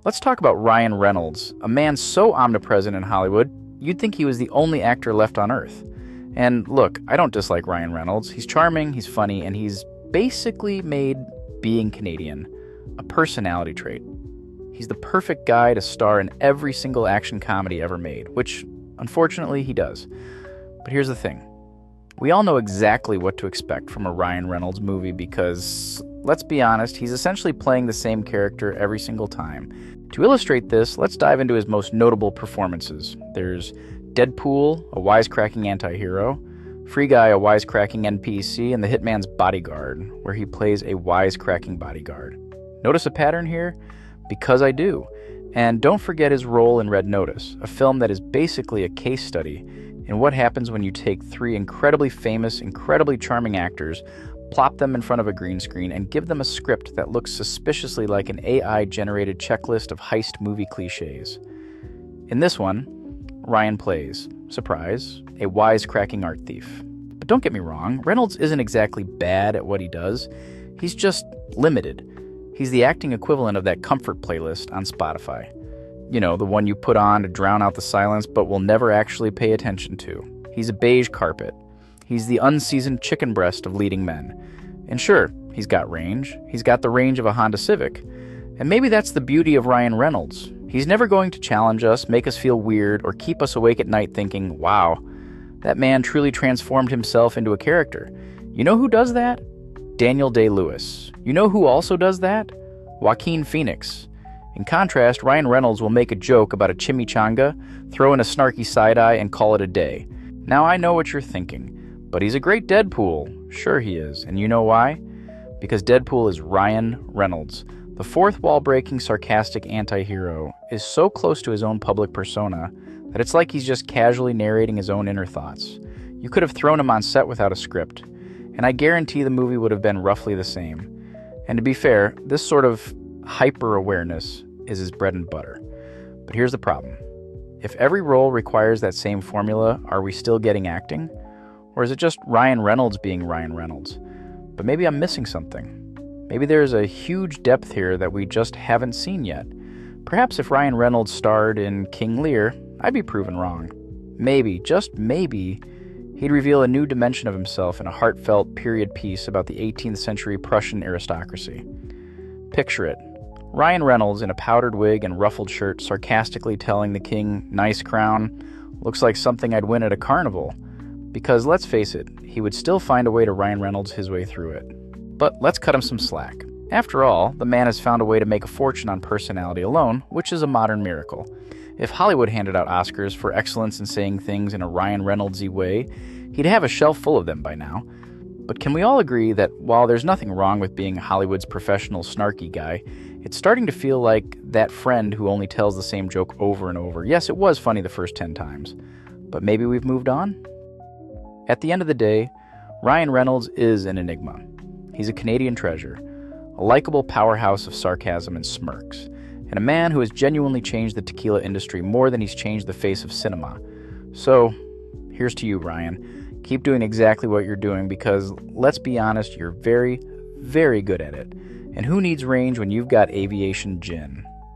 Let's talk about Ryan Reynolds, a man so omnipresent in Hollywood, you'd think he was the only actor left on Earth. And look, I don't dislike Ryan Reynolds. He's charming, he's funny, and he's basically made being Canadian a personality trait. He's the perfect guy to star in every single action comedy ever made, which, unfortunately, he does. But here's the thing. We all know exactly what to expect from a Ryan Reynolds movie because, let's be honest, he's essentially playing the same character every single time. To illustrate this, let's dive into his most notable performances. There's Deadpool, a wisecracking anti-hero, Free Guy, a wisecracking NPC, and The Hitman's Bodyguard, where he plays a wisecracking bodyguard. Notice a pattern here? Because I do. And don't forget his role in Red Notice, a film that is basically a case study in what happens when you take three incredibly famous, incredibly charming actors, plop them in front of a green screen, and give them a script that looks suspiciously like an AI-generated checklist of heist movie cliches. In this one, Ryan plays, surprise, a wisecracking art thief. But don't get me wrong, Reynolds isn't exactly bad at what he does. He's just limited. He's the acting equivalent of that comfort playlist on Spotify. You know, the one you put on to drown out the silence but will never actually pay attention to. He's a beige carpet. He's the unseasoned chicken breast of leading men. And sure, he's got range. He's got the range of a Honda Civic. And maybe that's the beauty of Ryan Reynolds. He's never going to challenge us, make us feel weird, or keep us awake at night thinking, wow, that man truly transformed himself into a character. You know who does that? Daniel Day-Lewis. You know who also does that? Joaquin Phoenix. In contrast, Ryan Reynolds will make a joke about a chimichanga, throw in a snarky side-eye, and call it a day. Now I know what you're thinking. But he's a great Deadpool. Sure he is. And you know why? Because Deadpool is Ryan Reynolds. The fourth wall-breaking, sarcastic anti-hero is so close to his own public persona that it's like he's just casually narrating his own inner thoughts. You could have thrown him on set without a script, and I guarantee the movie would have been roughly the same. And to be fair, this sort of hyper-awareness is his bread and butter. But here's the problem. If every role requires that same formula, are we still getting acting? Or is it just Ryan Reynolds being Ryan Reynolds? But maybe I'm missing something. Maybe there's a huge depth here that we just haven't seen yet. Perhaps if Ryan Reynolds starred in King Lear, I'd be proven wrong. Maybe, just maybe, he'd reveal a new dimension of himself in a heartfelt period piece about the 18th century Prussian aristocracy. Picture it. Ryan Reynolds in a powdered wig and ruffled shirt sarcastically telling the king, "Nice crown. Looks like something I'd win at a carnival." Because, let's face it, he would still find a way to Ryan Reynolds his way through it. But let's cut him some slack. After all, the man has found a way to make a fortune on personality alone, which is a modern miracle. If Hollywood handed out Oscars for excellence in saying things in a Ryan Reynolds-y way, he'd have a shelf full of them by now. But can we all agree that while there's nothing wrong with being Hollywood's professional snarky guy, it's starting to feel like that friend who only tells the same joke over and over. Yes, it was funny the first 10 times, but maybe we've moved on? At the end of the day, Ryan Reynolds is an enigma. He's a Canadian treasure, a likable powerhouse of sarcasm and smirks, and a man who has genuinely changed the tequila industry more than he's changed the face of cinema. So, here's to you, Ryan. Keep doing exactly what you're doing because, let's be honest, you're very, very good at it. And who needs range when you've got aviation gin?